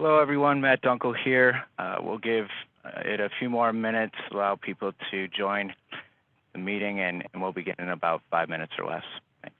Hello, everyone. Matt Dunkel here. We'll give it a few more minutes, allow people to join the meeting, and we'll begin in about 5 minutes or less. Thanks.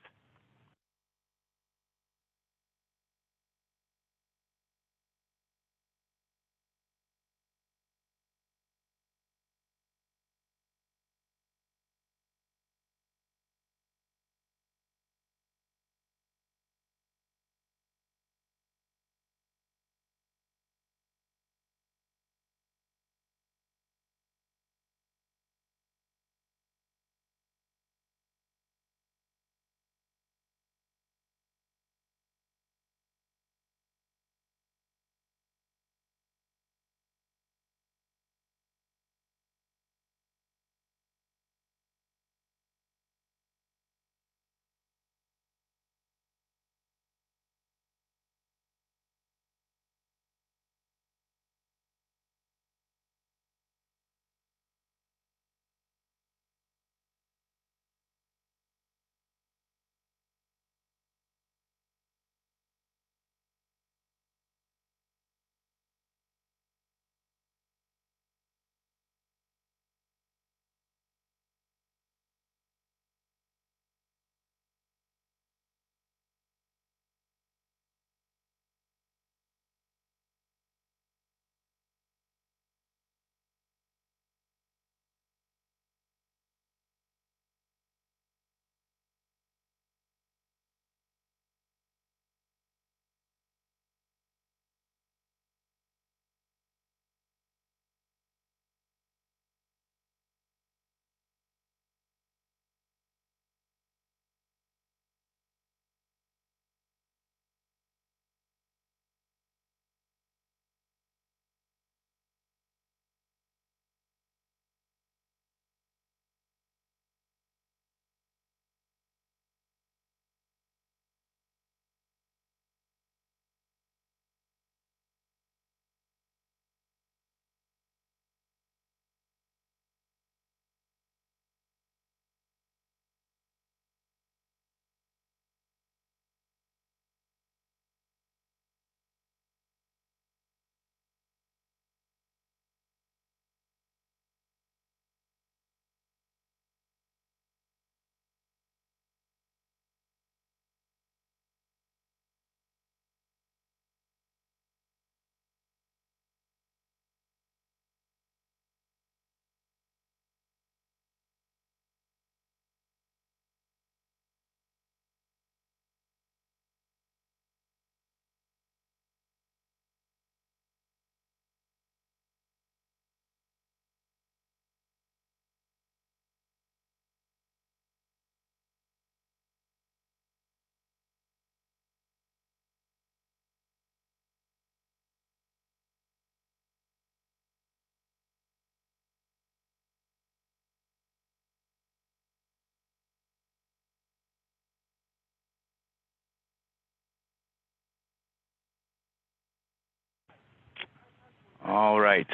All right,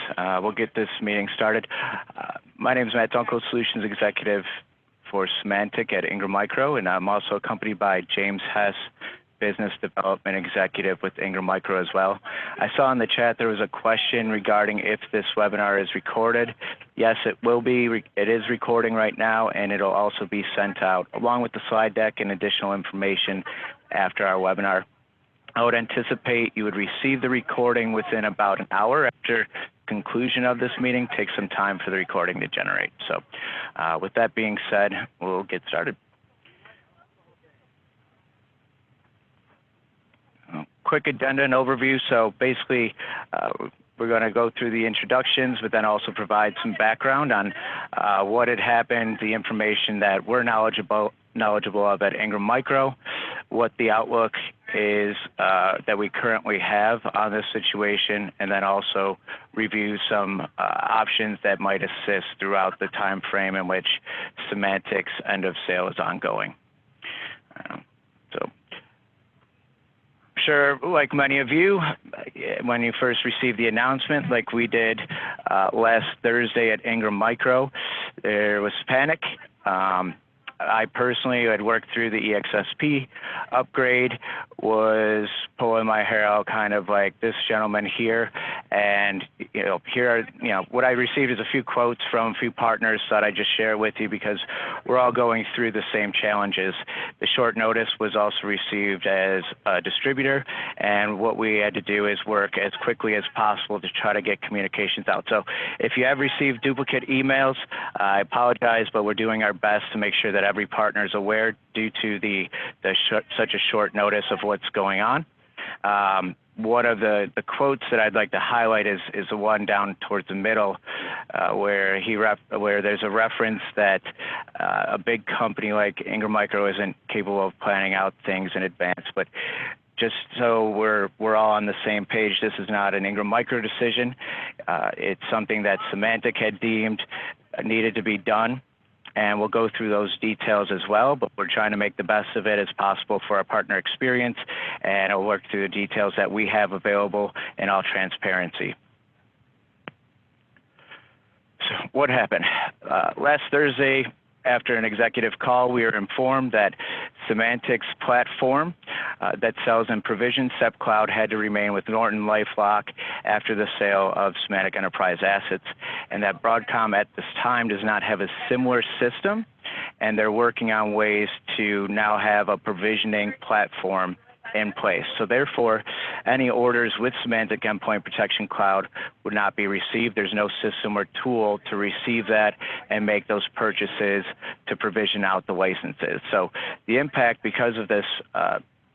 we'll get this meeting started. My name is Matt Dunkel, Solutions Executive for Symantec at Ingram Micro, and I'm also accompanied by James Hess, Business Development Executive with Ingram Micro as well. I saw in the chat there was a question regarding if this webinar is recorded. Yes, it will be. It is recording right now, and it'll also be sent out along with the slide deck and additional information after our webinar. I would anticipate you would receive the recording within about an hour after conclusion of this meeting. Take some time for the recording to generate. So with that being said, we'll get started. Quick addenda and overview. So basically, we're going to go through the introductions, but then also provide some background on what had happened, the information that we're knowledgeable of at Ingram Micro, what the outlook is that we currently have on this situation, and then also review some options that might assist throughout the time frame in which Symantec's end of sale is ongoing. Sure, like many of you, when you first received the announcement, like we did last Thursday at Ingram Micro, there was panic. I personally had worked through the EXSP upgrade, was pulling my hair out kind of like this gentleman here. And, here are, what I received is a few quotes from a few partners that I just share with you because we're all going through the same challenges. The short notice was also received as a distributor, and what we had to do is work as quickly as possible to try to get communications out. So if you have received duplicate emails, I apologize, but we're doing our best to make sure that every partner is aware due to such a short notice of what's going on. One of the quotes that I'd like to highlight is the one down towards the middle, where there's a reference that a big company like Ingram Micro isn't capable of planning out things in advance. But just so we're all on the same page, this is not an Ingram Micro decision. It's something that Symantec had deemed needed to be done. And we'll go through those details as well, but we're trying to make the best of it as possible for our partner experience, and I'll work through the details that we have available in all transparency. So what happened? Last Thursday, after an executive call, we were informed that Symantec's platform that sells and provisions SEP Cloud had to remain with NortonLifeLock after the sale of Symantec Enterprise assets, and that Broadcom at this time does not have a similar system, and they're working on ways to now have a provisioning platform in place. So therefore, any orders with Symantec Endpoint Protection Cloud would not be received. There's no system or tool to receive that and make those purchases to provision out the licenses. So the impact because of this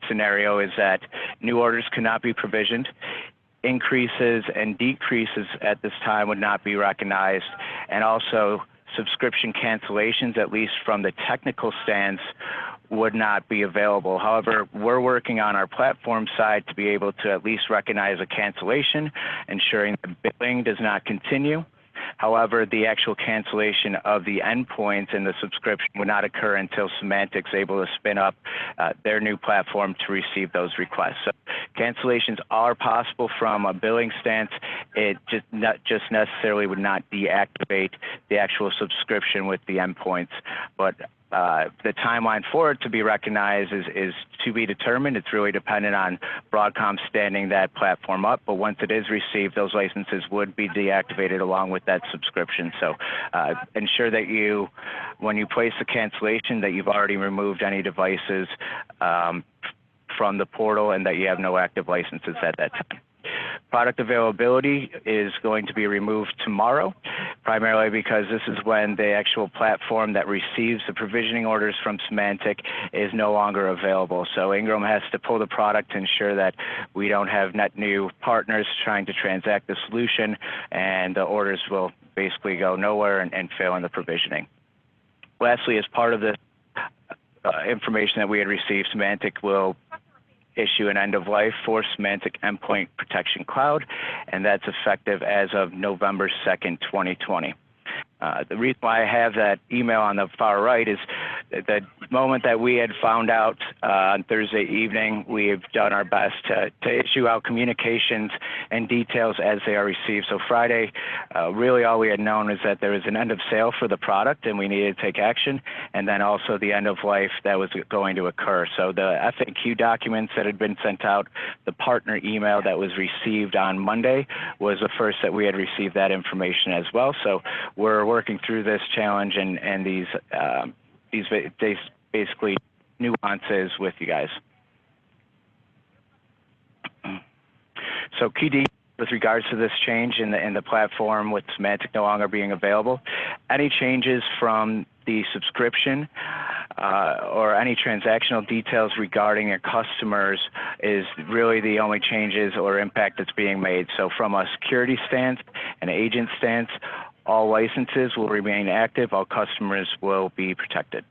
scenario is that new orders cannot be provisioned. Increases and decreases at this time would not be recognized, and also subscription cancellations, at least from the technical stance, would not be available. However, we're working on our platform side to be able to at least recognize a cancellation, ensuring the billing does not continue. However, the actual cancellation of the endpoints in the subscription would not occur until Symantec's able to spin up their new platform to receive those requests. So cancellations are possible from a billing stance. It just necessarily would not deactivate the actual subscription with the endpoints, but the timeline for it to be recognized is to be determined. It's really dependent on Broadcom standing that platform up, but once it is received, those licenses would be deactivated along with that subscription. So ensure that when you place the cancellation, that you've already removed any devices from the portal and that you have no active licenses at that time. Product availability is going to be removed tomorrow, primarily because this is when the actual platform that receives the provisioning orders from Symantec is no longer available. So Ingram has to pull the product to ensure that we don't have net new partners trying to transact the solution, and the orders will basically go nowhere and fail in the provisioning. Lastly, as part of the information that we had received, Symantec will issue an end of life for Symantec Endpoint Protection Cloud, and that's effective as of November 2nd, 2020. The reason why I have that email on the far right is the moment that we had found out on Thursday evening, we've done our best to issue out communications and details as they are received. So Friday, really all we had known is that there was an end of sale for the product and we needed to take action, and then also the end of life that was going to occur. So the FAQ documents that had been sent out, the partner email that was received on Monday was the first that we had received that information as well. So we're working through this challenge and these basically nuances with you guys. So key details with regards to this change in the platform with Symantec no longer being available. Any changes from the subscription or any transactional details regarding your customers is really the only changes or impact that's being made. So from a security stance, an agent stance, all licenses will remain active, all customers will be protected.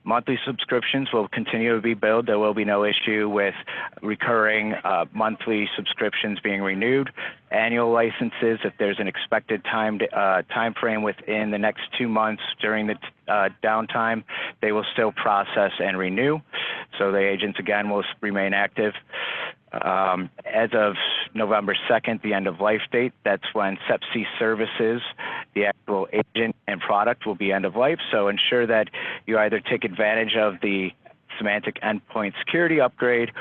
Monthly subscriptions will continue to be billed. There will be no issue with recurring monthly subscriptions being renewed, annual licenses, if there's an expected time frame within the next 2 months during the downtime, they will still process and renew. So the agents, again, will remain active. As of November 2nd, the end of life date, that's when SEPC services, the actual agent and product, will be end of life. So ensure that you either take advantage of the Symantec Endpoint Security upgrade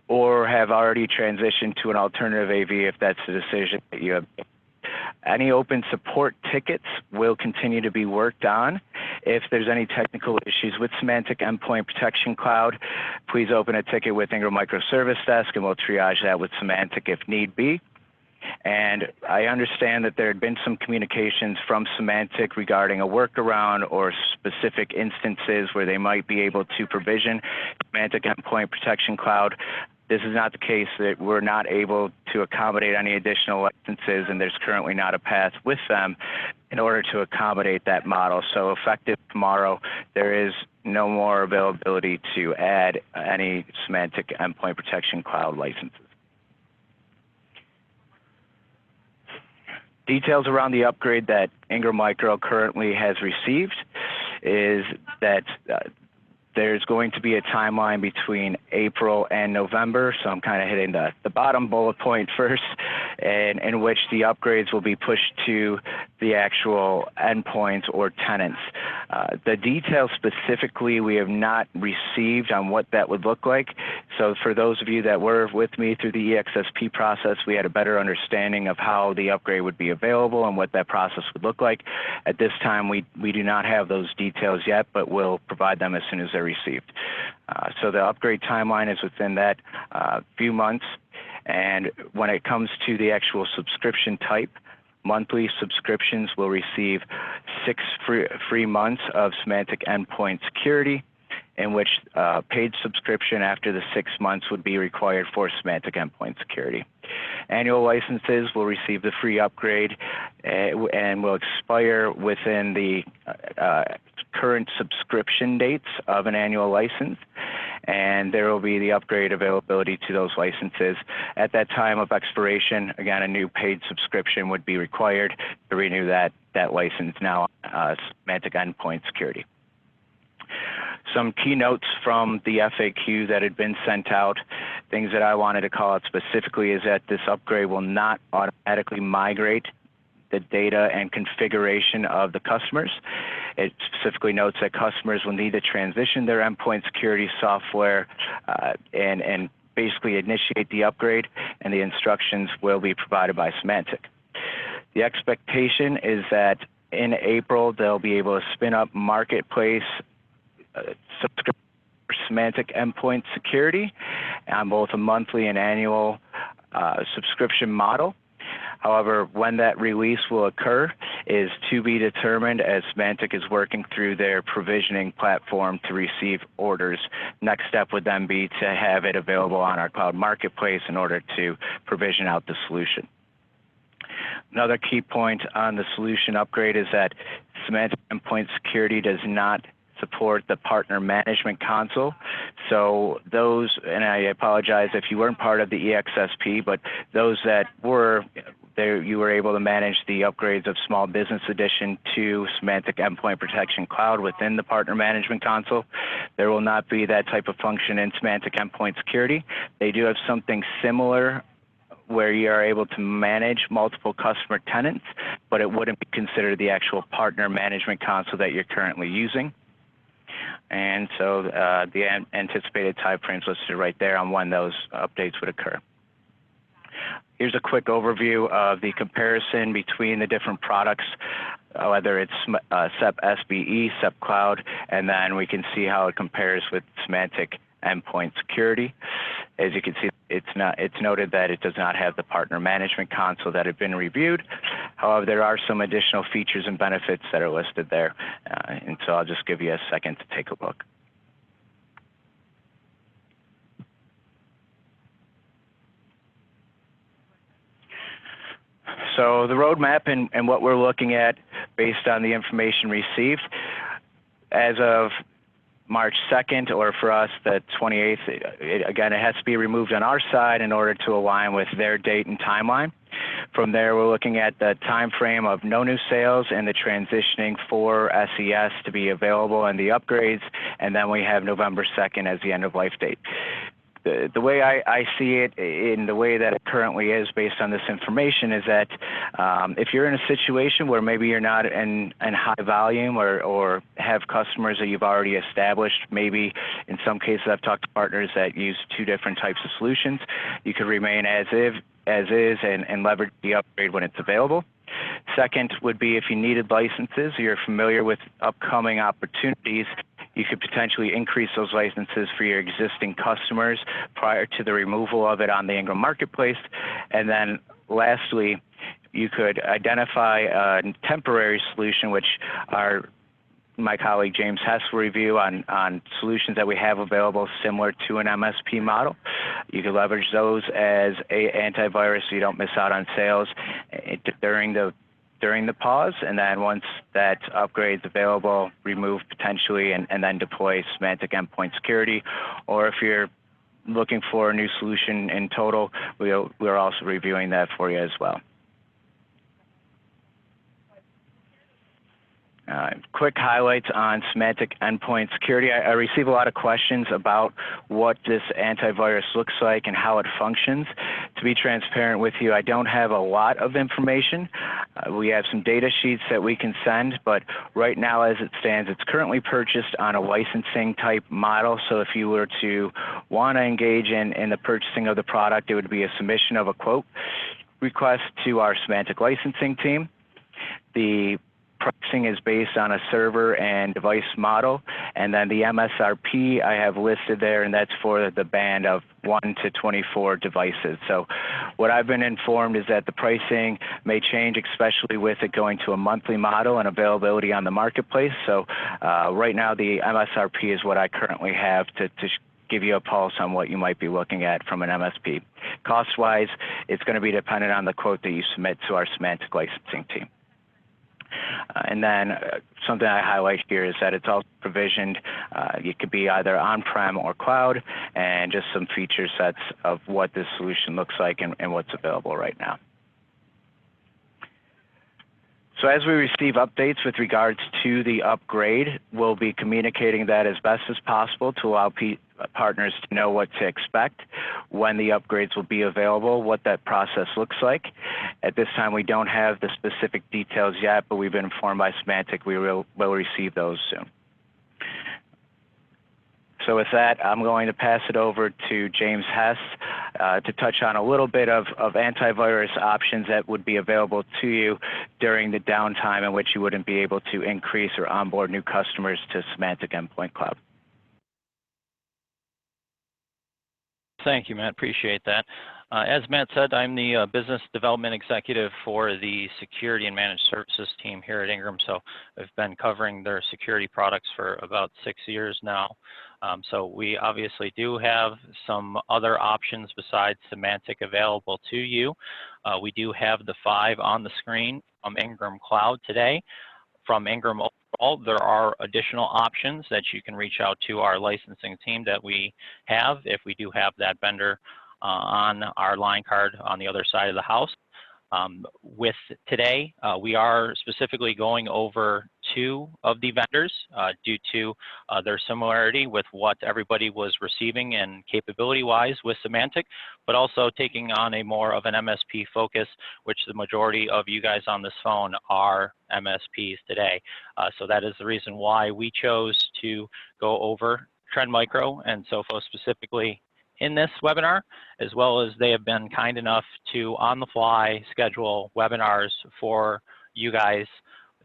or have already transitioned to an alternative AV if that's the decision that you have. Any open support tickets will continue to be worked on. If there's any technical issues with Symantec Endpoint Protection Cloud, please open a ticket with Ingram Micro Service Desk and we'll triage that with Symantec if need be. And I understand that there had been some communications from Symantec regarding a workaround or specific instances where they might be able to provision Symantec Endpoint Protection Cloud. This is not the case. That we're not able to accommodate any additional licenses, and there's currently not a path with them in order to accommodate that model. So effective tomorrow, there is no more availability to add any Symantec Endpoint Protection Cloud licenses. Details around the upgrade that Ingram Micro currently has received is that there's going to be a timeline between April and November, so I'm kind of hitting the bottom bullet point first, and in which the upgrades will be pushed to the actual endpoints or tenants. The details specifically we have not received on what that would look like. So for those of you that were with me through the EXSP process, we had a better understanding of how the upgrade would be available and what that process would look like. At this time, we do not have those details yet, but we'll provide them as soon as they're received. So the upgrade timeline is within that few months. And when it comes to the actual subscription type, monthly subscriptions will receive 6 free months of Symantec Endpoint Security, in which paid subscription after the 6 months would be required for Symantec Endpoint Security. Annual licenses will receive the free upgrade and will expire within the current subscription dates of an annual license, and there will be the upgrade availability to those licenses. At that time of expiration, again, a new paid subscription would be required to renew that license now Symantec Endpoint Security. Some keynotes from the FAQ that had been sent out, things that I wanted to call out specifically is that this upgrade will not automatically migrate the data and configuration of the customers. It specifically notes that customers will need to transition their endpoint security software and basically initiate the upgrade, and the instructions will be provided by Symantec. The expectation is that in April, they'll be able to spin up marketplace subscription for Symantec Endpoint Security on both a monthly and annual subscription model. However, when that release will occur is to be determined, as Symantec is working through their provisioning platform to receive orders. Next step would then be to have it available on our cloud marketplace in order to provision out the solution. Another key point on the solution upgrade is that Symantec Endpoint Security does not support the partner management console. So those, and I apologize if you weren't part of the EXSP, but those that were, you were able to manage the upgrades of Small Business Edition to Symantec Endpoint Protection Cloud within the partner management console. There will not be that type of function in Symantec Endpoint Security. They do have something similar where you are able to manage multiple customer tenants, but it wouldn't be considered the actual partner management console that you're currently using. And so the anticipated timeframes listed right there on when those updates would occur. Here's a quick overview of the comparison between the different products, whether it's SEP SBE, SEP Cloud, and then we can see how it compares with Symantec Endpoint Security. As you can see, it's noted that it does not have the partner management console that had been reviewed. However, there are some additional features and benefits that are listed there, and so I'll just give you a second to take a look. So the roadmap and what we're looking at based on the information received, as of March 2nd, or for us, the 28th, again, it has to be removed on our side in order to align with their date and timeline. From there, we're looking at the time frame of no new sales and the transitioning for SES to be available and the upgrades, and then we have November 2nd as the end of life date. The way I see it, in the way that it currently is based on this information, is that if you're in a situation where maybe you're not in high volume or have customers that you've already established, maybe in some cases I've talked to partners that use 2 different types of solutions, you could remain as is and leverage the upgrade when it's available. Second would be if you needed licenses or you're familiar with upcoming opportunities, you could potentially increase those licenses for your existing customers prior to the removal of it on the Ingram Marketplace. And then lastly, you could identify a temporary solution, which my colleague James Hess will review on solutions that we have available similar to an MSP model. You can leverage those as an antivirus so you don't miss out on sales during the pause, and then once that upgrade is available, remove potentially and then deploy Symantec Endpoint Security. Or if you're looking for a new solution in total, we're also reviewing that for you as well. Quick highlights on Symantec Endpoint Security. I receive a lot of questions about what this antivirus looks like and how it functions. To be transparent with you, I don't have a lot of information. We have some data sheets that we can send, but right now as it stands, it's currently purchased on a licensing type model. So if you were to want to engage in the purchasing of the product, it would be a submission of a quote request to our Symantec licensing team. The pricing is based on a server and device model, and then the MSRP I have listed there, and that's for the band of 1 to 24 devices. So what I've been informed is that the pricing may change, especially with it going to a monthly model and availability on the marketplace. So right now the MSRP is what I currently have to give you a pulse on what you might be looking at from an MSP. Cost-wise, it's going to be dependent on the quote that you submit to our Symantec licensing team. And then something I highlight here is that it's also provisioned. It could be either on-prem or cloud, and just some feature sets of what this solution looks like and what's available right now. So as we receive updates with regards to the upgrade, we'll be communicating that as best as possible to allow partners to know what to expect, when the upgrades will be available, what that process looks like. At this time, we don't have the specific details yet, but we've been informed by Symantec we will receive those soon. So with that, I'm going to pass it over to James Hess to touch on a little bit of antivirus options that would be available to you during the downtime in which you wouldn't be able to increase or onboard new customers to Symantec Endpoint Cloud. Thank you, Matt. Appreciate that. As Matt said, I'm the business development executive for the security and managed services team here at Ingram. So I've been covering their security products for about 6 years now. So we obviously do have some other options besides Symantec available to you. We do have the 5 on the screen from Ingram Cloud today. From Ingram overall, there are additional options that you can reach out to our licensing team that we have if we do have that vendor on our line card on the other side of the house. With today, we are specifically going over 2 of the vendors due to their similarity with what everybody was receiving and capability-wise with Symantec, but also taking on a more of an MSP focus, which the majority of you guys on this phone are MSPs today. So that is the reason why we chose to go over Trend Micro and Sophos specifically in this webinar, as well as they have been kind enough to on the fly schedule webinars for you guys.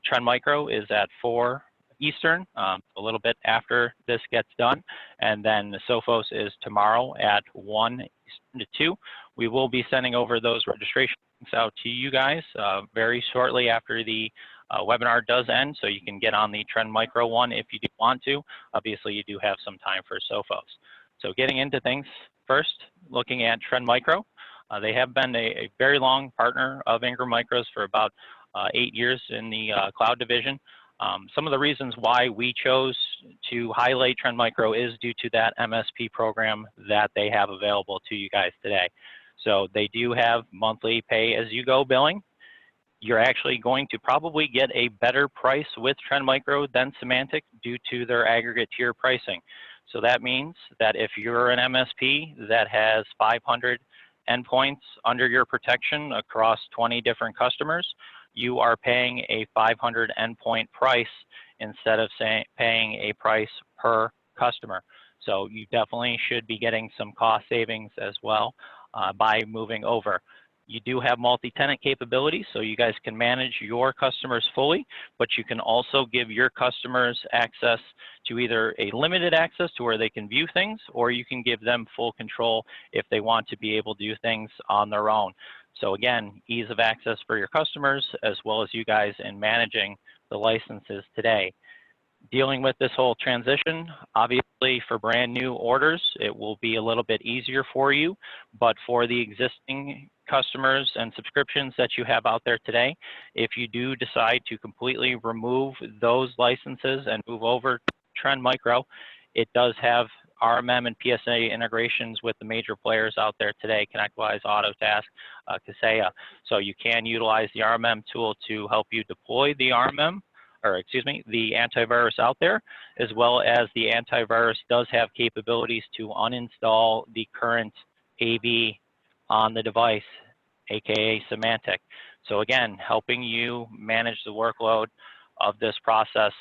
Trend Micro is at 4 Eastern, a little bit after this gets done, and then Sophos is tomorrow at 1 Eastern to 2. We will be sending over those registrations out to you guys very shortly after the webinar does end, so you can get on the Trend Micro one if you do want to. Obviously, you do have some time for Sophos. So getting into things first, looking at Trend Micro, they have been a very long partner of Ingram Micro's for about 8 years in the cloud division. Some of the reasons why we chose to highlight Trend Micro is due to that MSP program that they have available to you guys today. So they do have monthly pay-as-you-go billing. You're actually going to probably get a better price with Trend Micro than Symantec due to their aggregate tier pricing. So that means that if you're an MSP that has 500 endpoints under your protection across 20 different customers, you are paying a 500 endpoint price instead of paying a price per customer. So you definitely should be getting some cost savings as well by moving over. You do have multi-tenant capabilities, so you guys can manage your customers fully, but you can also give your customers access to either a limited access to where they can view things, or you can give them full control if they want to be able to do things on their own. So again, ease of access for your customers as well as you guys in managing the licenses today. Dealing with this whole transition, obviously for brand new orders, it will be a little bit easier for you, but for the existing customers and subscriptions that you have out there today, if you do decide to completely remove those licenses and move over to Trend Micro, it does have RMM and PSA integrations with the major players out there today, ConnectWise, Autotask, Kaseya. So you can utilize the RMM tool to help you deploy the RMM, or excuse me, the antivirus out there, as well as the antivirus does have capabilities to uninstall the current AV on the device, aka Symantec. So again, helping you manage the workload of this process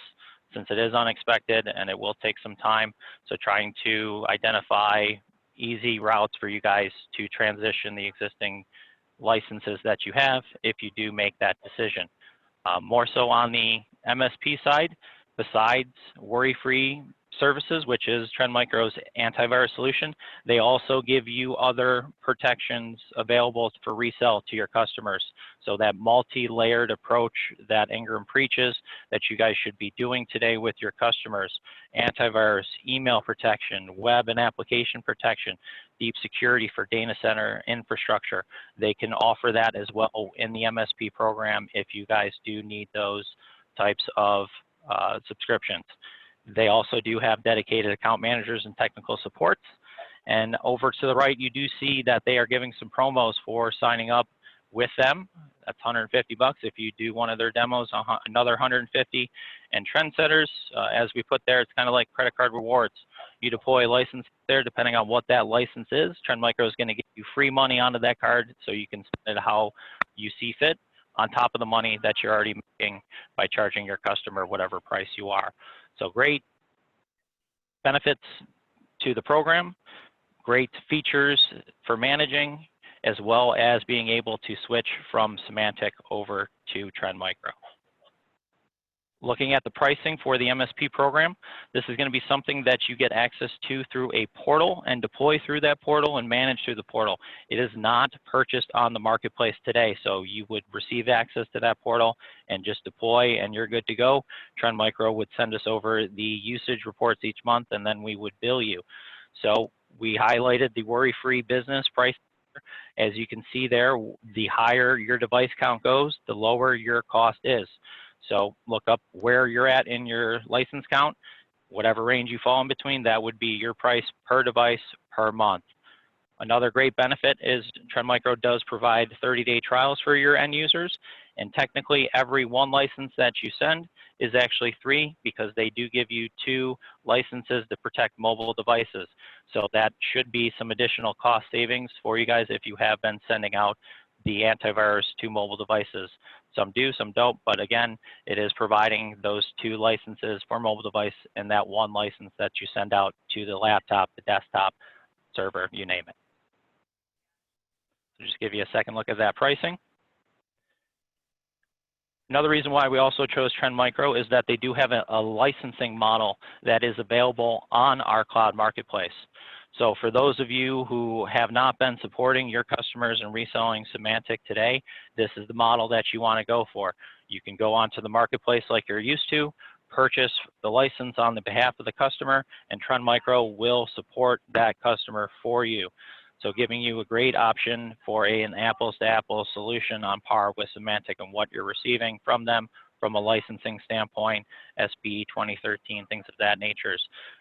since it is unexpected and it will take some time. So trying to identify easy routes for you guys to transition the existing licenses that you have if you do make that decision. More so on the MSP side, besides worry-free services, which is Trend Micro's antivirus solution, they also give you other protections available for resell to your customers. So that multi-layered approach that Ingram preaches that you guys should be doing today with your customers, antivirus, email protection, web and application protection, deep security for data center infrastructure, they can offer that as well in the MSP program if you guys do need those types of subscriptions. They also do have dedicated account managers and technical supports. And over to the right, you do see that they are giving some promos for signing up with them. That's $150. If you do one of their demos, another $150. And Trendsetters, as we put there, it's kind of like credit card rewards. You deploy a license there, depending on what that license is. Trend Micro is going to give you free money onto that card so you can spend it how you see fit, on top of the money that you're already making by charging your customer whatever price you are. So great benefits to the program, great features for managing, as well as being able to switch from Symantec over to Trend Micro. Looking at the pricing for the MSP program, this is going to be something that you get access to through a portal and deploy through that portal and manage through the portal. It is not purchased on the marketplace today, so you would receive access to that portal and just deploy and you're good to go. Trend Micro would send us over the usage reports each month and then we would bill you. So we highlighted the worry-free business price. As you can see there, the higher your device count goes, the lower your cost is. So look up where you're at in your license count, whatever range you fall in between, that would be your price per device per month. Another great benefit is Trend Micro does provide 30-day trials for your end users, and technically every one license that you send is actually 3 because they do give you 2 licenses to protect mobile devices. So that should be some additional cost savings for you guys if you have been sending out the antivirus to mobile devices. Some do, some don't, but again, it is providing those 2 licenses for mobile device and that 1 license that you send out to the laptop, the desktop, server, you name it. So just give you a second look at that pricing. Another reason why we also chose Trend Micro is that they do have a licensing model that is available on our cloud marketplace. So for those of you who have not been supporting your customers and reselling Symantec today, this is the model that you want to go for. You can go onto the marketplace like you're used to, purchase the license on the behalf of the customer, and Trend Micro will support that customer for you. So giving you a great option for an apples-to-apples solution on par with Symantec and what you're receiving from them from a licensing standpoint, SB 2013, things of that nature,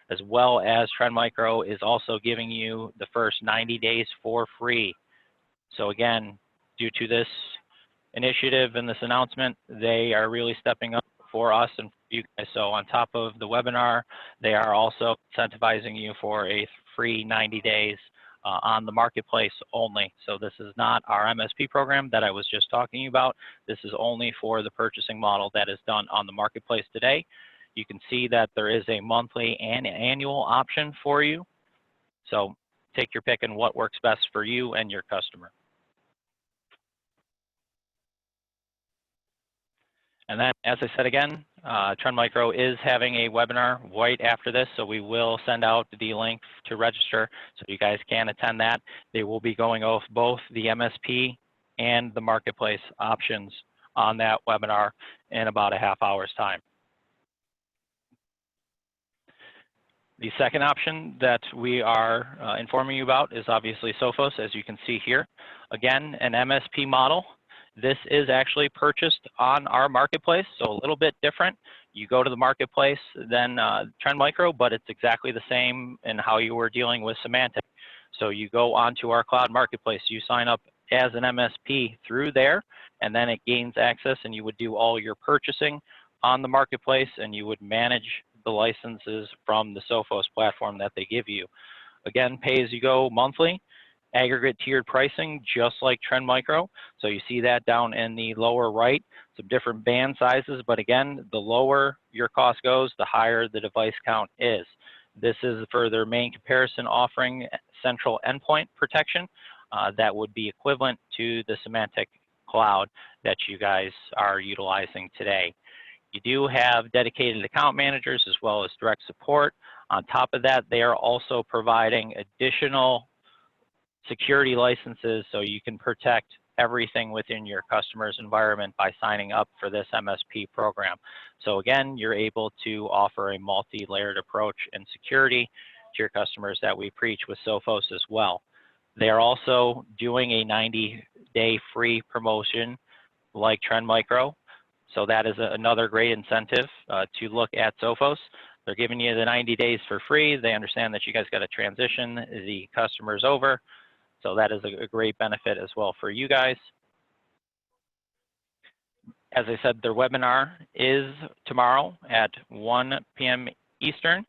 as well as Trend Micro is also giving you the first 90 days for free So again, due to this initiative and this announcement, they are really stepping up for us and for you guys. So on top of the webinar, they are also incentivizing you for a free 90 days on the marketplace only. So this is not our MSP program that I was just talking about. This is only for the purchasing model that is done on the marketplace today. You can see that there is a monthly and annual option for you. So take your pick and what works best for you and your customer. And then, as I said again, Trend Micro is having a webinar right after this, so we will send out the link to register so you guys can attend that. They will be going over both the MSP and the marketplace options on that webinar in about a half hour's time. The second option that we are informing you about is obviously Sophos, as you can see here. Again, an MSP model. This is actually purchased on our marketplace, so a little bit different. You go to the marketplace than Trend Micro, but it's exactly the same in how you were dealing with Symantec. So you go onto our cloud marketplace, you sign up as an MSP through there, and then it gains access, and you would do all your purchasing on the marketplace, and you would manage the licenses from the Sophos platform that they give you. Again, pay as you go monthly. Aggregate tiered pricing, just like Trend Micro. So you see that down in the lower right, some different band sizes, but again, the lower your cost goes, the higher the device count is. This is for their main comparison offering central endpoint protection. That would be equivalent to the Symantec Cloud that you guys are utilizing today. You do have dedicated account managers as well as direct support. On top of that, they are also providing additional security licenses so you can protect everything within your customer's environment by signing up for this MSP program. So again, you're able to offer a multi-layered approach in security to your customers that we preach with Sophos as well. They are also doing a 90-day free promotion like Trend Micro. So that is another great incentive to look at Sophos. They're giving you the 90 days for free. They understand that you guys got to transition the customers over. So that is a great benefit as well for you guys. As I said, their webinar is tomorrow at 1 p.m. Eastern.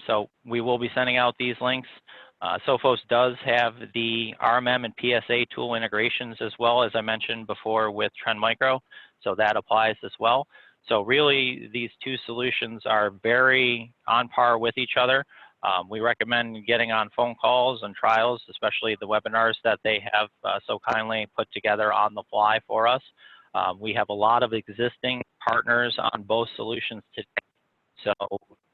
So we will be sending out these links. Sophos does have the RMM and PSA tool integrations as well, as I mentioned before with Trend Micro. So that applies as well. So really, these two solutions are very on par with each other. We recommend getting on phone calls and trials, especially the webinars that they have so kindly put together on the fly for us. We have a lot of existing partners on both solutions today. So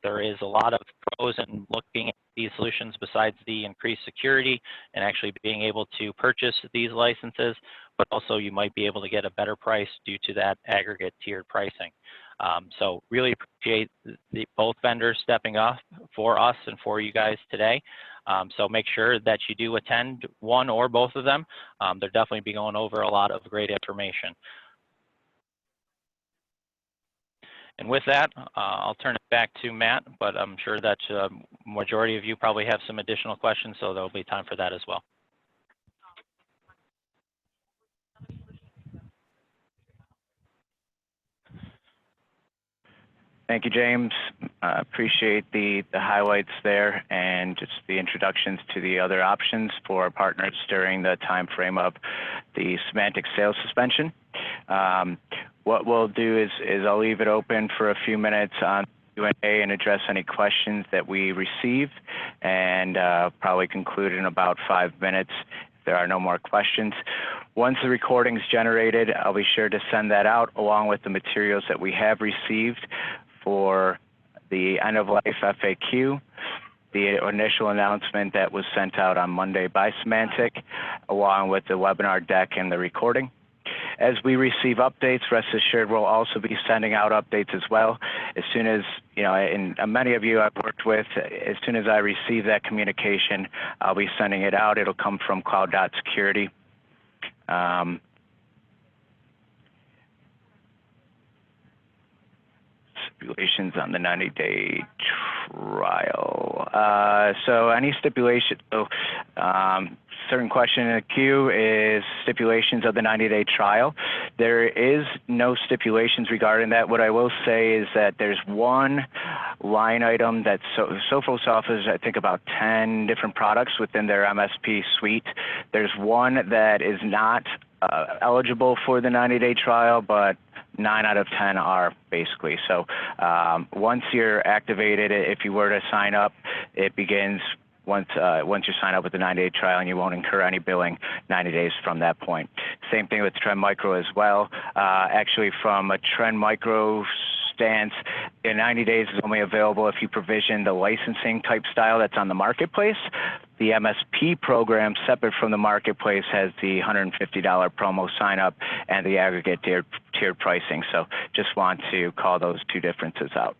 there is a lot of pros in looking at these solutions besides the increased security and actually being able to purchase these licenses, but also you might be able to get a better price due to that aggregate tiered pricing. So really appreciate both vendors stepping up for us and for you guys today. So make sure that you do attend one or both of them. They'll definitely be going over a lot of great information. And with that, I'll turn it back to Matt, but I'm sure that majority of you probably have some additional questions, so there'll be time for that as well. Thank you, James. Appreciate the highlights there and just the introductions to the other options for our partners during the time frame of the Symantec sales suspension. What we'll do is I'll leave it open for a few minutes on Q&A and address any questions that we receive, and probably conclude in about 5 minutes if there are no more questions. Once the recording is generated, I'll be sure to send that out along with the materials that we have received for the end-of-life FAQ, the initial announcement that was sent out on Monday by Symantec, along with the webinar deck and the recording. As we receive updates, rest assured we'll also be sending out updates as well. As soon as, and many of you I've worked with, as soon as I receive that communication, I'll be sending it out. It'll come from cloud.security. Stipulations on the 90-day trial. So any stipulation, certain question in the queue is stipulations of the 90-day trial. There is no stipulations regarding that. What I will say is that there's one line item that Sophos offers, I think, about 10 different products within their MSP suite. There's one that is not eligible for the 90-day trial, but 9 out of 10 are basically. So once you're activated, if you were to sign up, it begins once you sign up with the 90-day trial, and you won't incur any billing 90 days from that point. Same thing with Trend Micro as well. Actually, from a Trend Micro stance, in 90 days is only available if you provision the licensing type style that's on the marketplace. The MSP program, separate from the marketplace, has the $150 promo sign up and the aggregate tiered pricing. So just want to call those two differences out.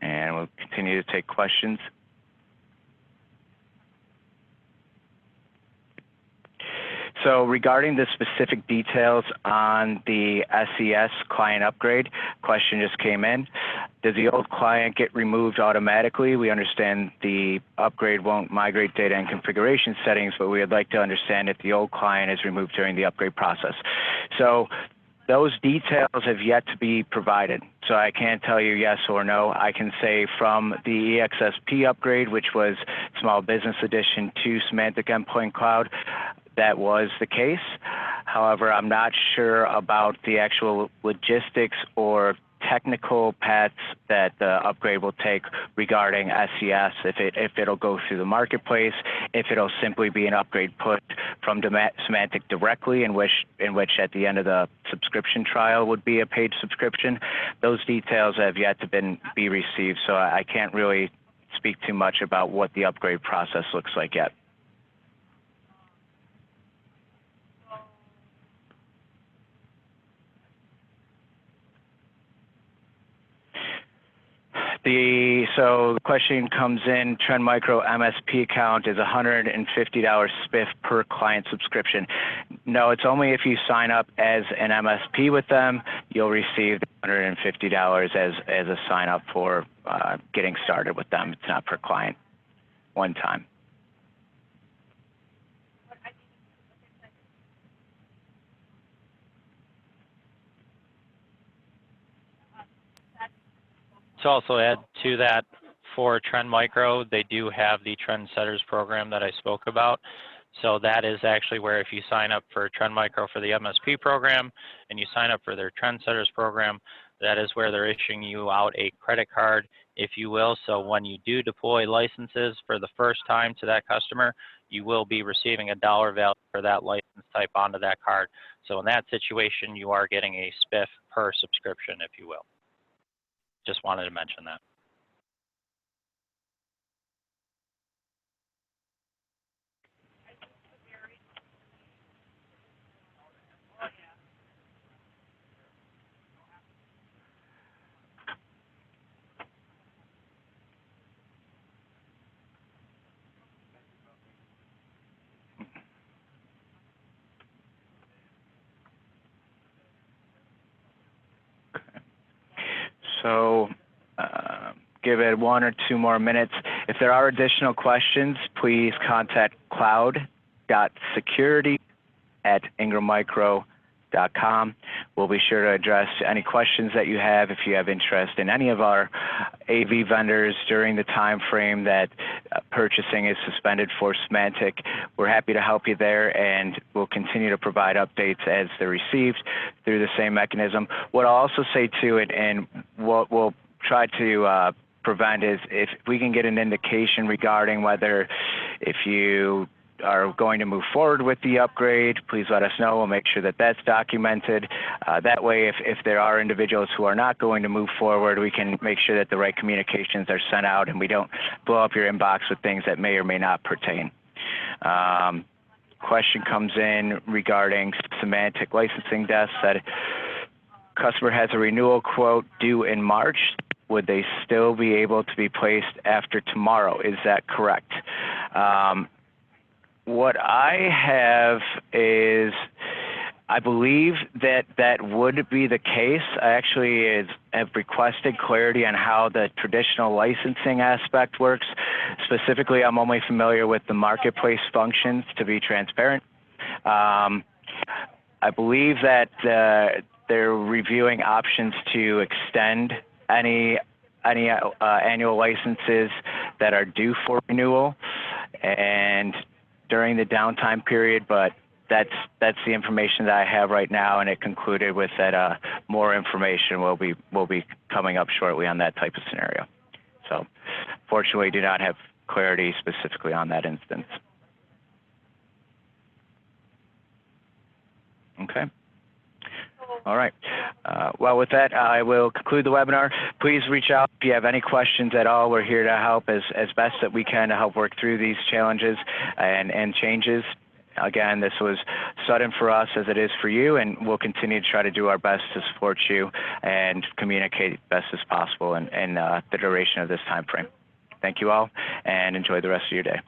And we'll continue to take questions. So regarding the specific details on the SES client upgrade, question just came in. Does the old client get removed automatically? We understand the upgrade won't migrate data and configuration settings, but we would like to understand if the old client is removed during the upgrade process. So those details have yet to be provided, so I can't tell you yes or no. I can say from the EXSP upgrade, which was Small Business Edition to Symantec Endpoint Cloud, that was the case. However, I'm not sure about the actual logistics or technical paths that the upgrade will take regarding SES, if it'll go through the marketplace, if it'll simply be an upgrade put from Symantec directly, in which at the end of the subscription trial would be a paid subscription. Those details have yet to be received, so I can't really speak too much about what the upgrade process looks like yet. So the question comes in, Trend Micro MSP account is $150 spiff per client subscription. No, it's only if you sign up as an MSP with them, you'll receive $150 as a sign up for getting started with them. It's not per client, one time. To also add to that, for Trend Micro, they do have the Trend Setters program that I spoke about. So that is actually where if you sign up for Trend Micro for the MSP program and you sign up for their Trend Setters program, that is where they're issuing you out a credit card, if you will. So when you do deploy licenses for the first time to that customer, you will be receiving a dollar value for that license type onto that card. So in that situation, you are getting a spiff per subscription, if you will. Just wanted to mention that. So give it 1 or 2 more minutes. If there are additional questions, please contact cloud.security@ingrammicro.com. We'll be sure to address any questions that you have if you have interest in any of our AV vendors during the time frame that purchasing is suspended for Symantec. We're happy to help you there, and we'll continue to provide updates as they're received through the same mechanism. What I'll also say too, and what we'll try to prevent is if we can get an indication regarding whether if you are going to move forward with the upgrade, please let us know. We'll make sure that that's documented. That way, if there are individuals who are not going to move forward, we can make sure that the right communications are sent out and we don't blow up your inbox with things that may or may not pertain. Question comes in regarding Symantec licensing desks that customer has a renewal quote due in March. Would they still be able to be placed after tomorrow? Is that correct? What I have is I believe that that would be the case. I actually have requested clarity on how the traditional licensing aspect works. Specifically, I'm only familiar with the marketplace functions, to be transparent. I believe that they're reviewing options to extend any annual licenses that are due for renewal and during the downtime period, but that's the information that I have right now, and it concluded with that more information will be coming up shortly on that type of scenario. So fortunately, do not have clarity specifically on that instance. Okay. All right. Well, with that, I will conclude the webinar. Please reach out if you have any questions at all. We're here to help as best that we can to help work through these challenges and changes. Again, this was sudden for us as it is for you, and we'll continue to try to do our best to support you and communicate best as possible in the duration of this time frame. Thank you all, and enjoy the rest of your day.